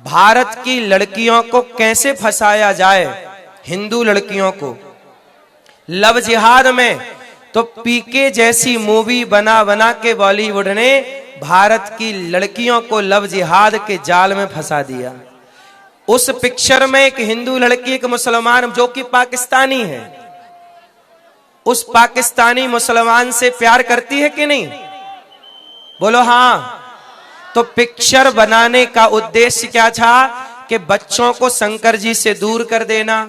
भारत की लड़कियों को कैसे फंसाया जाए, हिंदू लड़कियों को लव जिहाद में। तो पीके जैसी मूवी बना बना के बॉलीवुड ने भारत की लड़कियों को लव जिहाद के जाल में फंसा दिया। उस पिक्चर में एक हिंदू लड़की एक मुसलमान जो कि पाकिस्तानी है, उस पाकिस्तानी मुसलमान से प्यार करती है कि नहीं, बोलो हाँ। तो पिक्चर बनाने का उद्देश्य क्या था कि बच्चों को शंकर जी से दूर कर देना,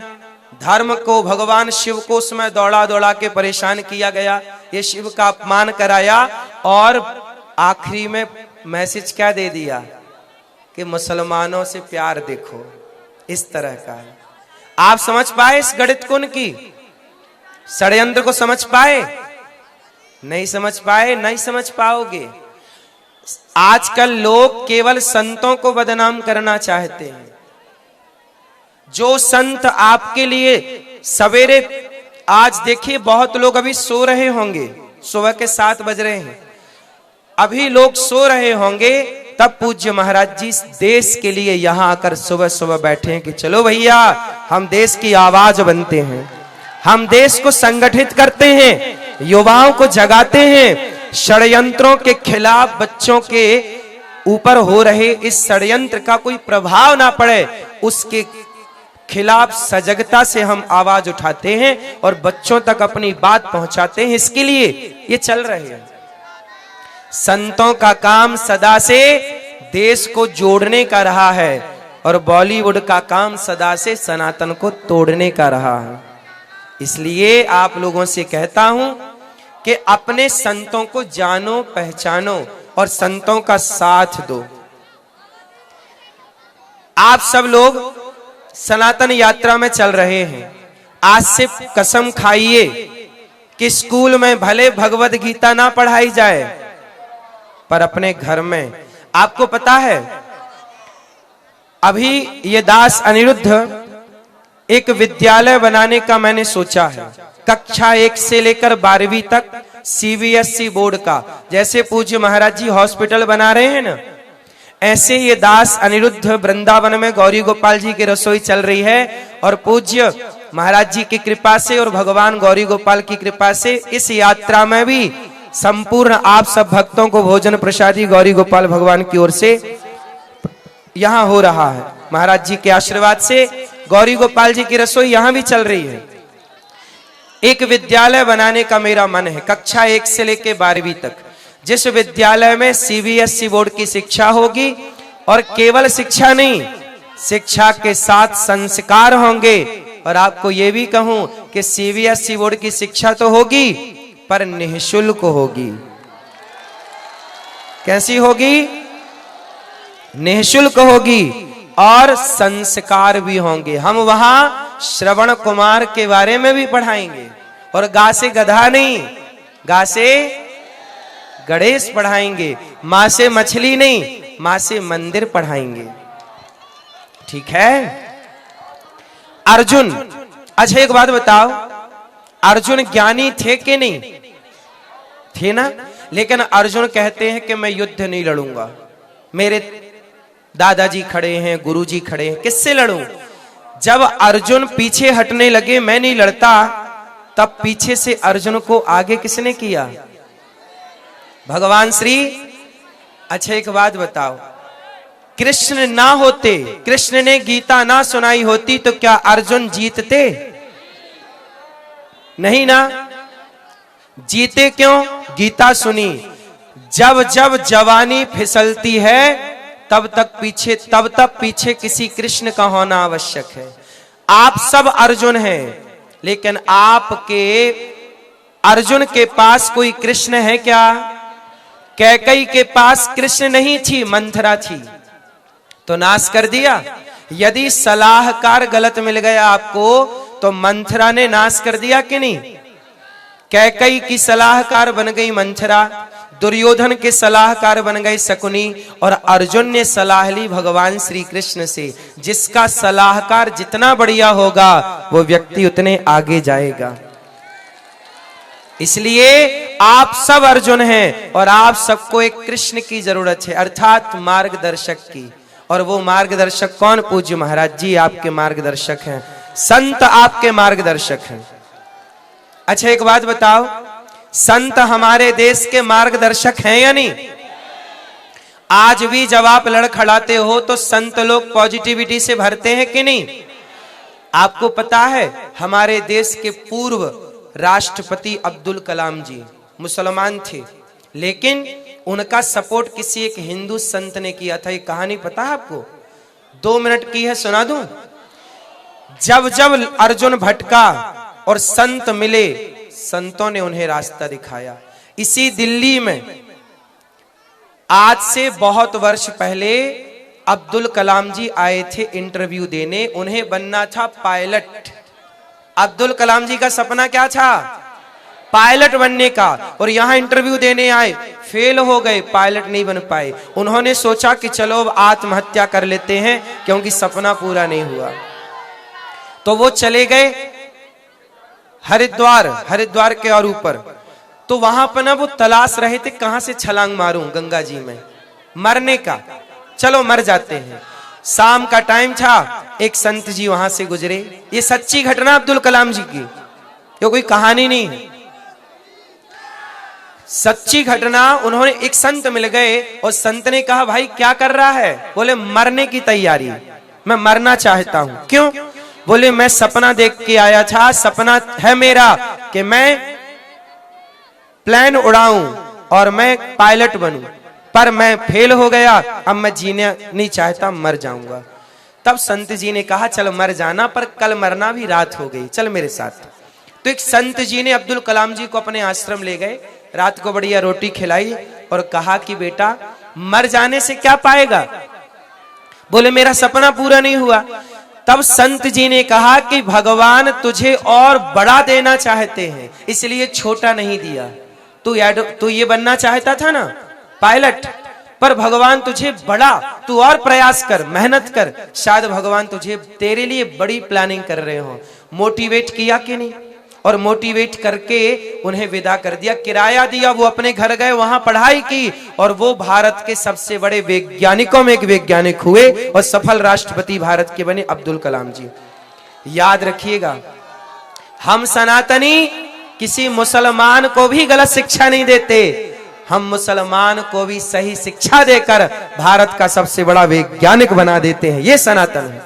धर्म को, भगवान शिव को उसमें दौड़ा दौड़ा के परेशान किया गया, ये शिव का अपमान कराया और आखिरी में मैसेज क्या दे दिया कि मुसलमानों से प्यार देखो। इस तरह का है। आप समझ पाए इस गणित कुन की षड्यंत्र को, समझ पाए? नहीं समझ पाए, नहीं समझ पाओगे। आजकल लोग केवल संतों को बदनाम करना चाहते हैं। जो संत आपके लिए सवेरे, आज देखिए बहुत लोग अभी सो रहे होंगे, सुबह के 7 बज रहे हैं, अभी लोग सो रहे होंगे, तब पूज्य महाराज जी देश के लिए यहां आकर सुबह सुबह बैठे हैं कि चलो भैया हम देश की आवाज बनते हैं, हम देश को संगठित करते हैं, युवाओं को जगाते हैं, षड्यंत्रों के खिलाफ बच्चों के ऊपर हो रहे इस षड्यंत्र का कोई प्रभाव ना पड़े, उसके खिलाफ सजगता से हम आवाज उठाते हैं और बच्चों तक अपनी बात पहुंचाते हैं। इसके लिए ये चल रहे हैं। संतों का काम सदा से देश को जोड़ने का रहा है और बॉलीवुड का काम सदा से सनातन को तोड़ने का रहा है। इसलिए आप लोगों से कहता हूं कि अपने संतों को जानो, पहचानो और संतों का साथ दो। आप सब लोग सनातन यात्रा में चल रहे हैं। आज से कसम खाइए कि स्कूल में भले भगवद गीता ना पढ़ाई जाए, पर अपने घर में, आपको पता है अभी ये दास अनिरुद्ध एक विद्यालय बनाने का मैंने सोचा है, कक्षा 1 से लेकर 12वीं तक सीबीएसई बोर्ड का। जैसे पूज्य महाराज जी हॉस्पिटल बना रहे हैं ना, ऐसे ये दास अनिरुद्ध वृंदावन में गौरी गोपाल जी की रसोई चल रही है और पूज्य महाराज जी की कृपा से और भगवान गौरी गोपाल की कृपा से इस यात्रा में भी संपूर्ण आप सब भक्तों को भोजन प्रसादी गौरी गोपाल भगवान की ओर से यहां हो रहा है। महाराज जी के आशीर्वाद से गौरी गोपाल जी की रसोई यहां भी चल रही है। एक विद्यालय बनाने का मेरा मन है, कक्षा 1 से लेकर 12वीं तक, जिस विद्यालय में सीबीएसई बोर्ड की शिक्षा होगी और केवल शिक्षा नहीं, शिक्षा के साथ संस्कार होंगे। और आपको यह भी कहूं कि सीबीएसई बोर्ड की शिक्षा तो होगी पर निःशुल्क होगी। कैसी होगी? निःशुल्क होगी और संस्कार भी होंगे। हम वहां श्रवण कुमार के बारे में भी पढ़ाएंगे और गा से गधा नहीं, गा से गणेश पढ़ाएंगे, मां से मछली नहीं, मां से मंदिर पढ़ाएंगे। ठीक है? अर्जुन, अच्छा एक बात बताओ, अर्जुन ज्ञानी थे कि नहीं थे ना? लेकिन अर्जुन कहते हैं कि मैं युद्ध नहीं लड़ूंगा, मेरे दादाजी खड़े हैं, गुरुजी खड़े हैं, किससे लड़ूं? जब अर्जुन पीछे हटने लगे, मैं नहीं लड़ता, तब पीछे से अर्जुन को आगे किसने किया? भगवान श्री। अच्छा एक बात बताओ, कृष्ण ना होते, कृष्ण ने गीता ना सुनाई होती तो क्या अर्जुन जीतते? नहीं ना। जीते क्यों? गीता सुनी। जब जब जवानी फिसलती है तब तक पीछे किसी कृष्ण का होना आवश्यक है। आप सब अर्जुन हैं, लेकिन आपके अर्जुन के पास कोई कृष्ण है क्या? कैकेयी के पास कृष्ण नहीं थी, मंथरा थी, तो नाश कर दिया। यदि सलाहकार गलत मिल गया आपको तो मंथरा ने नाश कर दिया कि नहीं? कैकेयी की सलाहकार बन गई मंथरा, दुर्योधन के सलाहकार बन गए शकुनी और अर्जुन ने सलाह ली भगवान श्री कृष्ण से। जिसका सलाहकार जितना बढ़िया होगा वो व्यक्ति उतने आगे जाएगा। इसलिए आप सब अर्जुन हैं और आप सबको एक कृष्ण की जरूरत है, अर्थात मार्गदर्शक की। और वो मार्गदर्शक कौन? पूज्य महाराज जी आपके मार्गदर्शक हैं, संत आपके मार्गदर्शक हैं। अच्छा एक बात बताओ, संत हमारे देश के मार्गदर्शक हैं या नहीं? आज भी जब आप लड़खड़ाते हो तो संत लोग पॉजिटिविटी से भरते हैं कि नहीं? आपको पता है हमारे देश के पूर्व राष्ट्रपति अब्दुल कलाम जी मुसलमान थे, लेकिन उनका सपोर्ट किसी एक हिंदू संत ने किया था। ये कहानी पता है आपको? 2 मिनट की है, सुना दूं? जब जब अर्जुन भटका और संत मिले, संतों ने उन्हें रास्ता दिखाया। इसी दिल्ली में आज से बहुत वर्ष पहले अब्दुल कलाम जी आए थे इंटरव्यू देने, उन्हें बनना था पायलट। अब्दुल कलाम जी का सपना क्या था? पायलट बनने का। और यहां इंटरव्यू देने आए, फेल हो गए, पायलट नहीं बन पाए। उन्होंने सोचा कि चलो अब आत्महत्या कर लेते हैं क्योंकि सपना पूरा नहीं हुआ। तो वो चले गए हरिद्वार के और ऊपर। तो वहां पर ना वो तलाश रहे थे कहां से छलांग मारूं गंगा जी में, मरने का। चलो मर जाते हैं। शाम का टाइम था, एक संत जी वहां से गुजरे। ये सच्ची घटना अब्दुल कलाम जी की, ये कोई कहानी नहीं है, सच्ची घटना। उन्होंने एक संत मिल गए और संत ने कहा भाई क्या कर रहा है? बोले मरने की तैयारी, मैं मरना चाहता हूं। क्यों? बोले मैं सपना देख के आया था, सपना है मेरा कि मैं प्लेन उड़ाऊं और मैं पायलट बनूं, पर मैं फेल हो गया, अब मैं जीना नहीं चाहता, मर जाऊंगा। तब संत जी ने कहा चल मर जाना, पर कल मरना भी, रात हो गई, चल मेरे साथ। तो एक संत जी ने अब्दुल कलाम जी को अपने आश्रम ले गए, रात को बढ़िया रोटी खिलाई और कहा कि बेटा मर जाने से क्या पाएगा? बोले मेरा सपना पूरा नहीं हुआ। तब संत जी ने कहा कि भगवान तुझे और बड़ा देना चाहते हैं, इसलिए छोटा नहीं दिया। तू ये बनना चाहता था ना पायलट, पर भगवान तुझे बड़ा, तू और प्रयास कर, मेहनत कर, शायद भगवान तुझे तेरे लिए बड़ी प्लानिंग कर रहे हो। मोटिवेट किया कि नहीं? और मोटिवेट करके उन्हें विदा कर दिया, किराया दिया, वो अपने घर गए, वहां पढ़ाई की और वो भारत के सबसे बड़े वैज्ञानिकों में एक वैज्ञानिक हुए और सफल राष्ट्रपति भारत के बने अब्दुल कलाम जी। याद रखिएगा, हम सनातनी किसी मुसलमान को भी गलत शिक्षा नहीं देते, हम मुसलमान को भी सही शिक्षा देकर भारत का सबसे बड़ा वैज्ञानिक बना देते हैं। ये सनातन है।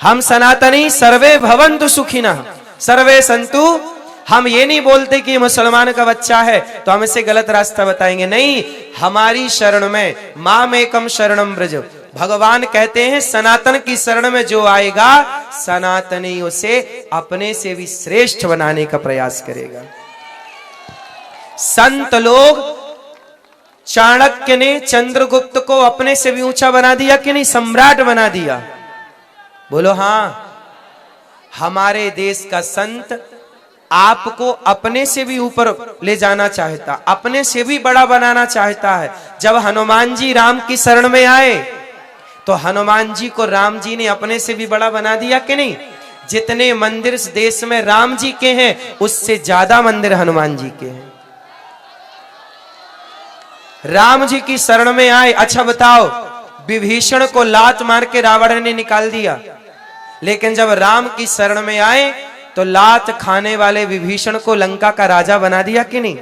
हम सनातनी सर्वे भवन्तु सुखिनः सर्वे संतु। हम ये नहीं बोलते कि मुसलमान का बच्चा है तो हम इसे गलत रास्ता बताएंगे, नहीं। हमारी शरण में मामेकम शरणम व्रज, भगवान कहते हैं सनातन की शरण में जो आएगा, सनातनी उसे अपने से भी श्रेष्ठ बनाने का प्रयास करेगा। संत लोग, चाणक्य ने चंद्रगुप्त को अपने से भी ऊंचा बना दिया कि नहीं? सम्राट बना दिया। बोलो हाँ। हमारे देश का संत आपको अपने से भी ऊपर ले जाना चाहता, अपने से भी बड़ा बनाना चाहता है। जब हनुमान जी राम की शरण में आए तो हनुमान जी को राम जी ने अपने से भी बड़ा बना दिया कि नहीं? जितने मंदिर इस देश में राम जी के हैं, उससे ज्यादा मंदिर हनुमान जी के हैं। राम जी की शरण में आए। अच्छा बताओ, विभीषण को लात मार के रावण ने निकाल दिया, लेकिन जब राम की शरण में आए तो लात खाने वाले विभीषण को लंका का राजा बना दिया कि नहीं?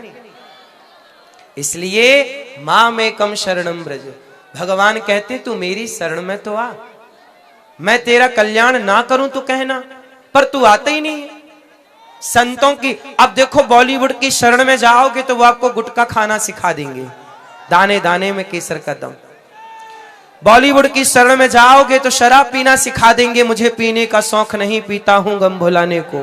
इसलिए मामेकम शरणम व्रज, भगवान कहते तू मेरी शरण में तो आ, मैं तेरा कल्याण ना करूं तो कहना, पर तू आता ही नहीं है। संतों की, अब देखो बॉलीवुड की शरण में जाओगे तो वो आपको गुटखा खाना सिखा देंगे, दाने दाने में केसर का दम। बॉलीवुड की शरण में जाओगे तो शराब पीना सिखा देंगे, मुझे पीने का शौक नहीं, पीता हूं गम भुलाने को।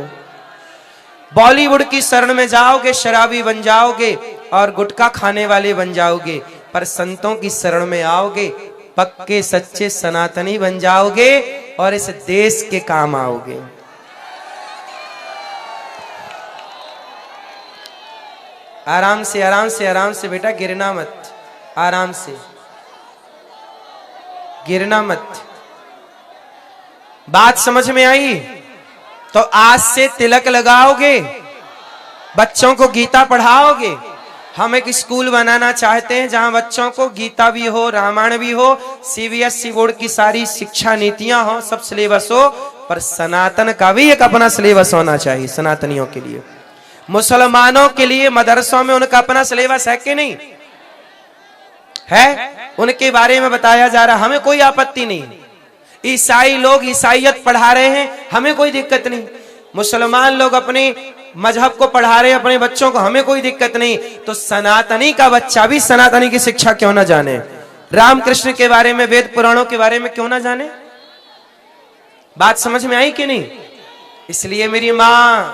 बॉलीवुड की शरण में जाओगे शराबी बन जाओगे और गुटखा खाने वाले बन जाओगे, पर संतों की शरण में आओगे पक्के सच्चे सनातनी बन जाओगे और इस देश के काम आओगे। आराम से आराम से आराम से बेटा, गिरना मत, आराम से गिरना मत। बात समझ में आई? तो आज से तिलक लगाओगे, बच्चों को गीता पढ़ाओगे, हम एक स्कूल बनाना चाहते हैं जहां बच्चों को गीता भी हो, रामायण भी हो, सीबीएसई बोर्ड की सारी शिक्षा नीतियां हो, सब सिलेबस हो, पर सनातन का भी एक अपना सिलेबस होना चाहिए। सनातनियों के लिए, मुसलमानों के लिए मदरसों में उनका अपना सिलेबस है कि नहीं है? उनके बारे में बताया जा रहा, हमें कोई आपत्ति नहीं। ईसाई लोग ईसाइयत पढ़ा रहे हैं, हमें कोई दिक्कत नहीं। मुसलमान लोग अपने मजहब को पढ़ा रहे हैं अपने बच्चों को, हमें कोई दिक्कत नहीं। तो सनातनी का बच्चा भी सनातनी की शिक्षा क्यों ना जाने? रामकृष्ण के बारे में, वेद पुराणों के बारे में क्यों ना जाने? बात समझ में आई कि नहीं? इसलिए मेरी मां,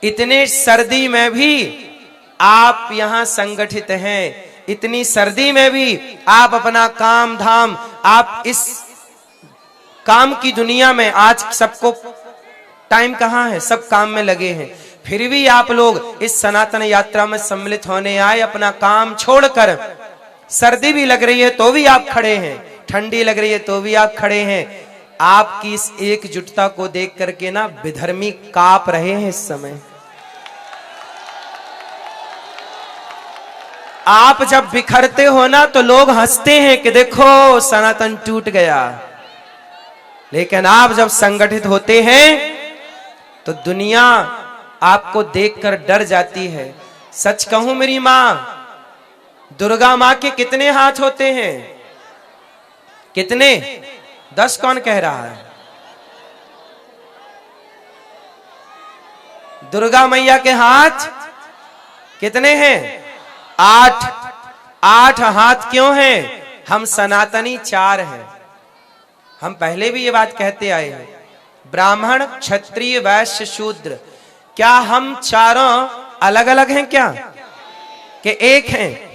इतने सर्दी में भी आप यहां संगठित हैं, इतनी सर्दी में भी आप अपना काम धाम, आप इस काम की दुनिया में, आज सबको टाइम कहां है, सब काम में लगे हैं, फिर भी आप लोग इस सनातन यात्रा में सम्मिलित होने आए, अपना काम छोड़कर। सर्दी भी लग रही है तो भी आप खड़े हैं, ठंडी लग रही है तो भी आप खड़े हैं। आपकी इस एकजुटता को देख करके ना विधर्मी कांप रहे हैं इस समय। आप जब बिखरते हो ना तो लोग हंसते हैं कि देखो सनातन टूट गया, लेकिन आप जब संगठित होते हैं तो दुनिया आपको देखकर डर जाती है। सच कहूं मेरी मां, दुर्गा मां के कितने हाथ होते हैं? कितने? 10 कौन कह रहा है? दुर्गा मैया के हाथ कितने हैं? 8। 8 हाथ क्यों हैं? हम सनातनी 4 हैं। हम पहले भी ये बात कहते आए हैं, ब्राह्मण, क्षत्रिय, वैश्य, शूद्र। क्या हम चारों अलग अलग हैं क्या? कि एक हैं?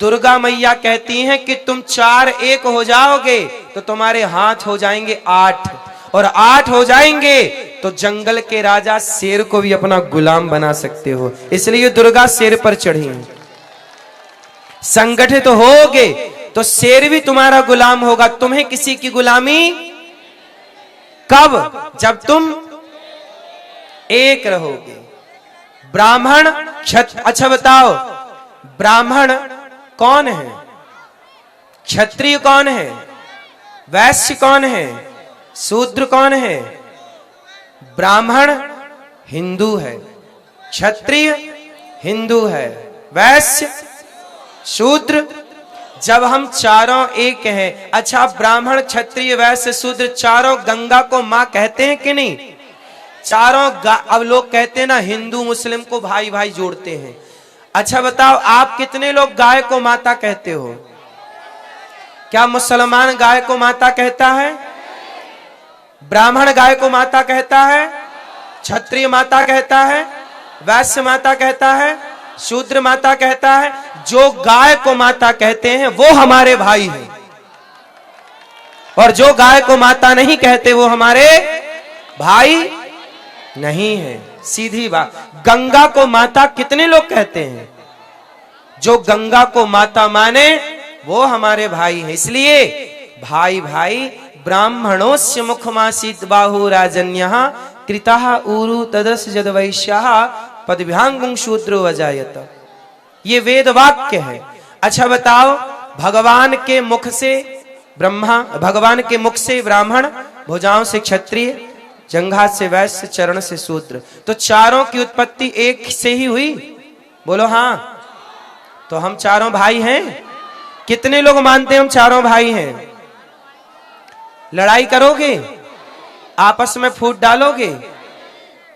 दुर्गा मैया कहती हैं कि तुम 4 एक हो जाओगे तो तुम्हारे हाथ हो जाएंगे 8, और 8 हो जाएंगे तो जंगल के राजा शेर को भी अपना गुलाम बना सकते हो। इसलिए दुर्गा शेर पर चढ़ी हैं। संगठित होगे तो शेर भी तुम्हारा गुलाम होगा। तुम्हें किसी की गुलामी कब? जब तुम एक रहोगे। ब्राह्मण, अच्छा बताओ, ब्राह्मण कौन है? क्षत्रिय कौन है? वैश्य कौन है? शूद्र कौन है? ब्राह्मण हिंदू है, क्षत्रिय हिंदू है, वैश्य शूद्र। जब हम चारों एक हैं, अच्छा ब्राह्मण, क्षत्रिय, वैश्य, शूद्र चारों गंगा को मां कहते हैं कि नहीं? चारों अब लोग कहते हैं ना हिंदू मुस्लिम को भाई भाई जोड़ते हैं। अच्छा बताओ, आप कितने लोग गाय को माता कहते हो? क्या मुसलमान गाय को माता कहता है? ब्राह्मण गाय को माता कहता है? क्षत्रिय माता कहता है? वैश्य माता कहता है? शूद्र माता कहता है? जो गाय को माता कहते हैं वो हमारे भाई हैं, और जो गाय को माता नहीं कहते वो हमारे भाई नहीं है। सीधी बात। गंगा को माता कितने लोग कहते हैं? जो गंगा को माता माने वो हमारे भाई हैं। इसलिए भाई भाई, ब्राह्मणोस्य मुखमासीत बाहु राजन्यः कृतः ऊरु तदस जद वैश्यः पदभ्यांगुं शूद्रो अजायत। ये वेद वाक्य है। अच्छा बताओ, भगवान के मुख से ब्रह्मा, भगवान के मुख से ब्राह्मण, भुजाओं से क्षत्रिय, जंघा से वैश्य, चरण से शूद्र, तो चारों की उत्पत्ति एक से ही हुई? बोलो हाँ। तो हम चारों भाई हैं। कितने लोग मानते हैं हम चारों भाई हैं? लड़ाई करोगे? आपस में फूट डालोगे?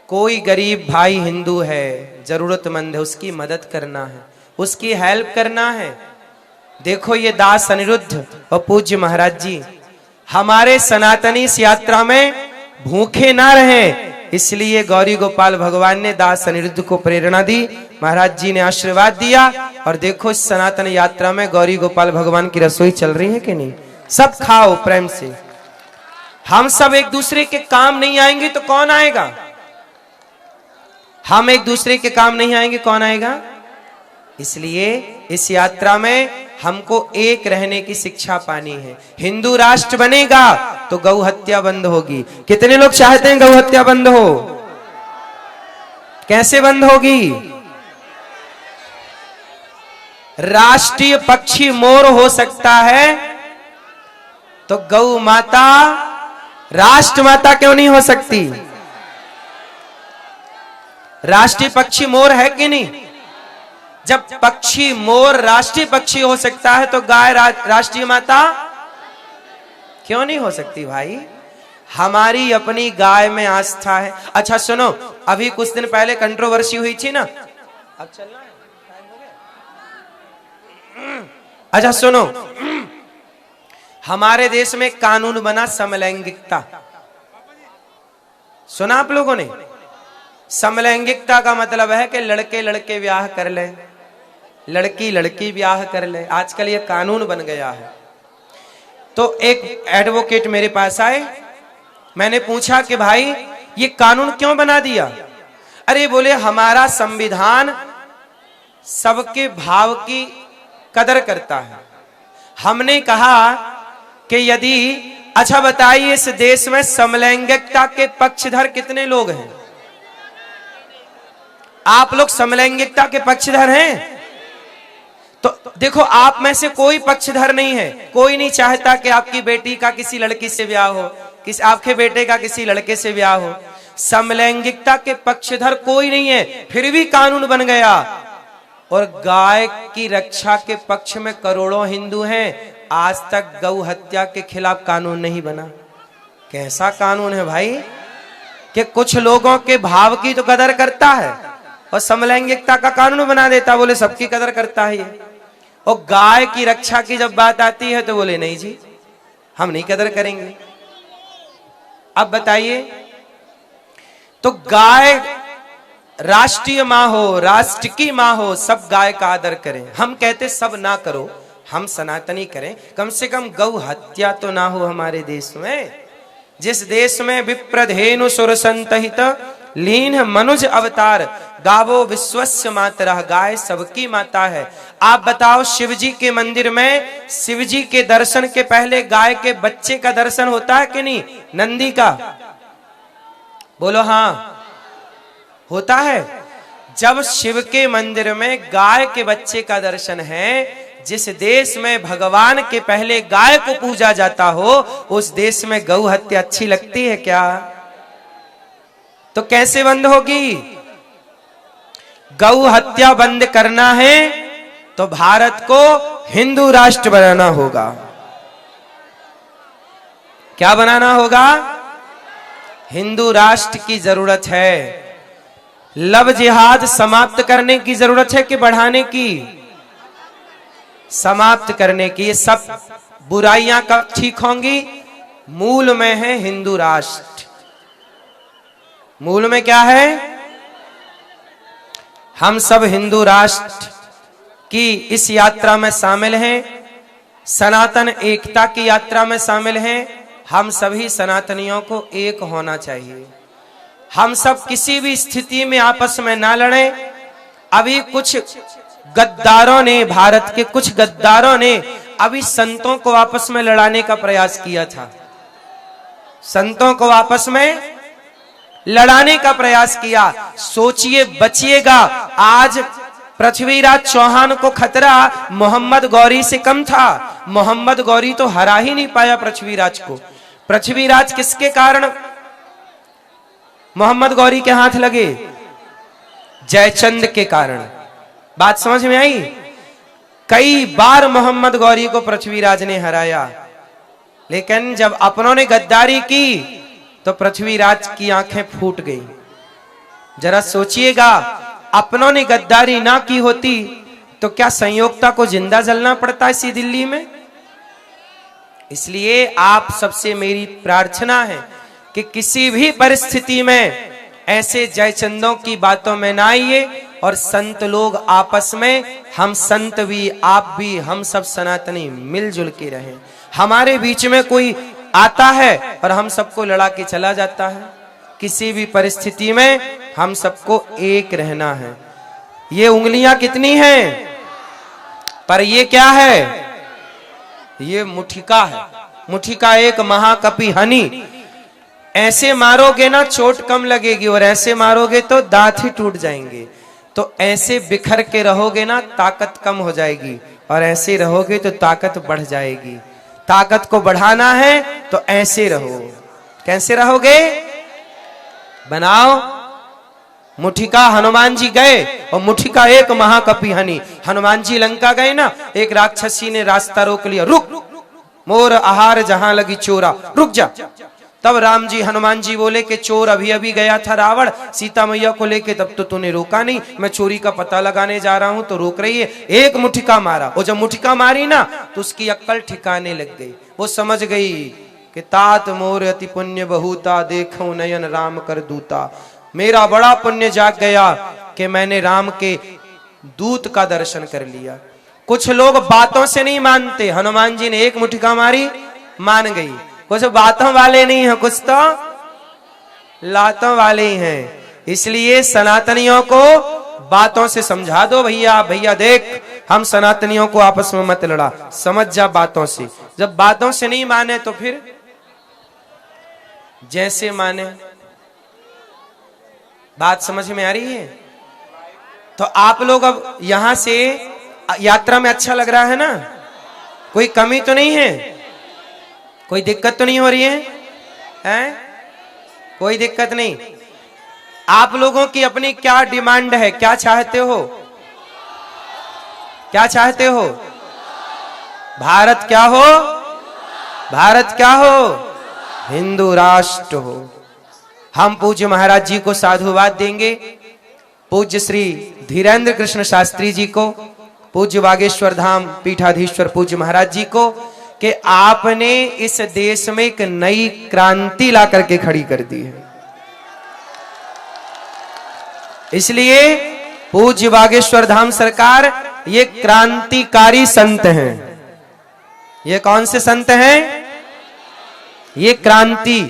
कोई गरीब भाई हिंदू है, जरूरतमंद है, उसकी मदद करना है, उसकी हेल्प करना है। देखो ये दास अनिरुद्ध और पूज्य महाराज जी हमारे सनातनी इस यात्रा में भूखे ना रहें, इसलिए गौरी गोपाल भगवान ने दास अनिरुद्ध को प्रेरणा दी, महाराज जी ने आशीर्वाद दिया। और देखो इस सनातन यात्रा में गौरी गोपाल भगवान की रसोई चल रही है कि नहीं? सब खाओ प्रेम से। हम सब एक दूसरे के काम नहीं आएंगे तो कौन आएगा? हम एक दूसरे के काम नहीं आएंगे, कौन आएगा? इसलिए इस यात्रा में हमको एक रहने की शिक्षा पानी है। हिंदू राष्ट्र बनेगा तो गौ हत्या बंद होगी। कितने लोग चाहते हैं गौ हत्या बंद हो? कैसे बंद होगी? राष्ट्रीय पक्षी मोर हो सकता है, तो गौ माता राष्ट्र माता क्यों नहीं हो सकती? राष्ट्रीय पक्षी मोर है कि नहीं? जब पक्षी मोर राष्ट्रीय पक्षी हो सकता है तो गाय राष्ट्रीय माता क्यों नहीं हो सकती भाई? हमारी अपनी गाय में आस्था है। अच्छा सुनो, अभी कुछ दिन पहले कंट्रोवर्सी हुई थी ना, अब चलना है, टाइम हो गया। अच्छा सुनो, हमारे देश में कानून बना समलैंगिकता, सुना आप लोगों ने? समलैंगिकता का मतलब है कि लड़के लड़के ब्याह कर ले, लड़की लड़की ब्याह कर ले। आजकल ये कानून बन गया है। तो एक एडवोकेट मेरे पास आए, मैंने पूछा कि भाई ये कानून क्यों बना दिया? अरे बोले हमारा संविधान सबके भाव की कदर करता है। हमने कहा कि यदि, अच्छा बताइए इस देश में समलैंगिकता के पक्षधर कितने लोग हैं? आप लोग समलैंगिकता के पक्षधर हैं? तो देखो, आप में से कोई पक्षधर नहीं है। कोई नहीं चाहता कि आपकी बेटी का किसी लड़की से ब्याह हो, आपके बेटे का किसी लड़के से ब्याह हो। समलैंगिकता के पक्षधर कोई नहीं है, फिर भी कानून बन गया। और गाय की रक्षा के पक्ष में करोड़ों हिंदू हैं, आज तक गौ हत्या के खिलाफ कानून नहीं बना। कैसा कानून है भाई कि कुछ लोगों के भाव की तो कदर करता है और समलैंगिकता का कानून बना देता, बोले सबकी कदर करता है ये। और गाय की रक्षा की जब बात आती है तो बोले नहीं जी, हम नहीं कदर करेंगे। अब बताइए, तो गाय राष्ट्रीय मां हो, राष्ट्र की मां हो, सब गाय का आदर करें। हम कहते सब ना करो, हम सनातनी करें, कम से कम गौ हत्या तो ना हो हमारे देश में। जिस देश में विप्रधेनु सुर संतहित लीन मनुज अवतार, गावो विश्वस्य मातरः, गाय सबकी माता है। आप बताओ, शिवजी के मंदिर में शिवजी के दर्शन के पहले गाय के बच्चे का दर्शन होता है कि नहीं? नंदी का, बोलो हाँ, होता है। जब शिव के मंदिर में गाय के बच्चे का दर्शन है, जिस देश में भगवान के पहले गाय को पूजा जाता हो, उस देश में गौ हत्या अच्छी लगती है क्या? तो कैसे बंद होगी? गौ हत्या बंद करना है तो भारत को हिंदू राष्ट्र बनाना होगा। क्या बनाना होगा? हिंदू राष्ट्र की जरूरत है। लव जिहाद समाप्त करने की जरूरत है कि बढ़ाने की? समाप्त करने की। ये सब बुराइयां कब ठीक होंगी? मूल में है हिंदू राष्ट्र। मूल में क्या है? हम सब हिंदू राष्ट्र की इस यात्रा में शामिल हैं, सनातन एकता की यात्रा में शामिल हैं। हम सभी सनातनियों को एक होना चाहिए। हम सब किसी भी स्थिति में आपस में ना लड़ें। अभी कुछ गद्दारों ने, भारत के कुछ गद्दारों ने अभी संतों को आपस में लड़ाने का प्रयास किया था। संतों को आपस में लड़ाने का प्रयास किया। सोचिए, बचिएगा। आज पृथ्वीराज चौहान को खतरा मोहम्मद गौरी से कम था। मोहम्मद गौरी तो हरा ही नहीं पाया पृथ्वीराज को। पृथ्वीराज किसके कारण मोहम्मद गौरी के हाथ लगे? जयचंद के कारण। बात समझ में आई? कई बार मोहम्मद गौरी को पृथ्वीराज ने हराया, लेकिन जब अपनों ने गद्दारी की तो पृथ्वीराज की आंखें फूट गई। जरा सोचिएगा, अपनों ने गद्दारी ना की होती तो क्या संयोगता को जिंदा जलना पड़ता इसी दिल्ली में? इसलिए आप सबसे मेरी प्रार्थना है कि किसी भी परिस्थिति में ऐसे जयचंदों की बातों में ना आइए। और संत लोग आपस में, हम संत भी, आप भी, हम सब सनातनी मिलजुल के रहें। हमारे बीच में कोई आता है और हम सबको लड़ा के चला जाता है। किसी भी परिस्थिति में हम सबको एक रहना है। ये उंगलियां कितनी हैं? पर ये क्या है? ये मुठिका है। मुठिका एक महाकपि हनी। ऐसे मारोगे ना चोट कम लगेगी, और ऐसे मारोगे तो दांत ही टूट जाएंगे। तो ऐसे बिखर के रहोगे ना ताकत कम हो जाएगी, और ऐसे रहोगे तो ताकत बढ़ जाएगी। ताकत को बढ़ाना है तो ऐसे रहो। कैसे रहोगे? बनाओ मुठिका। हनुमान जी गए और मुठिका एक महाकपि हनी। हनुमान जी लंका गए ना, एक राक्षसी ने रास्ता रोक लिया, रुक मोर आहार जहां लगी चोरा, रुक जा। तब राम जी हनुमान जी बोले कि चोर अभी अभी गया था रावण सीता मैया को लेके, तब तो तूने रोका नहीं, मैं चोरी का पता लगाने जा रहा हूं तो रोक रही है। एक मुठिका मारा, और जब मुठिका मारी ना तो उसकी अक्ल ठिकाने लग गई। वो समझ गई कि तात मोर अति पुण्य बहुता, देखो नयन राम कर दूता। मेरा बड़ा पुण्य जाग गया कि मैंने राम के दूत का दर्शन कर लिया। कुछ लोग बातों से नहीं मानते, हनुमान जी ने एक मुठिका मारी मान गई। कुछ बातों वाले नहीं हैं, कुछ तो लातों वाले ही हैं। इसलिए सनातनियों को बातों से समझा दो, भैया भैया देख हम सनातनियों को आपस में मत लड़ा, समझ जा बातों से। जब बातों से नहीं माने तो फिर जैसे माने। बात समझ में आ रही है? तो आप लोग अब यहां से यात्रा में अच्छा लग रहा है ना? कोई कमी तो नहीं है? कोई दिक्कत तो नहीं हो रही है? हैं? कोई दिक्कत नहीं। आप लोगों की अपनी क्या डिमांड है? क्या चाहते हो? क्या चाहते हो? भारत क्या हो? भारत क्या हो? हिंदू राष्ट्र हो। हम पूज्य महाराज जी को साधुवाद देंगे, पूज्य श्री धीरेन्द्र कृष्ण शास्त्री जी को, पूज्य बागेश्वर धाम पीठाधीश्वर पूज्य महाराज जी को, कि आपने इस देश में एक नई क्रांति ला करके खड़ी कर दी है। इसलिए पूज्य बागेश्वर धाम सरकार ये क्रांतिकारी संत हैं। ये कौन से संत हैं? ये क्रांति,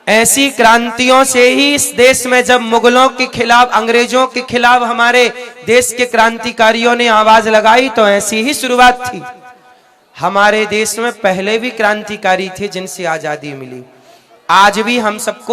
ऐसी क्रांतियों से ही इस देश में जब मुगलों के खिलाफ, अंग्रेजों के खिलाफ हमारे देश के क्रांतिकारियों ने आवाज लगाई तो ऐसी ही शुरुआत थी। हमारे देश में पहले भी क्रांतिकारी थे जिनसे आजादी मिली। आज भी हम सबको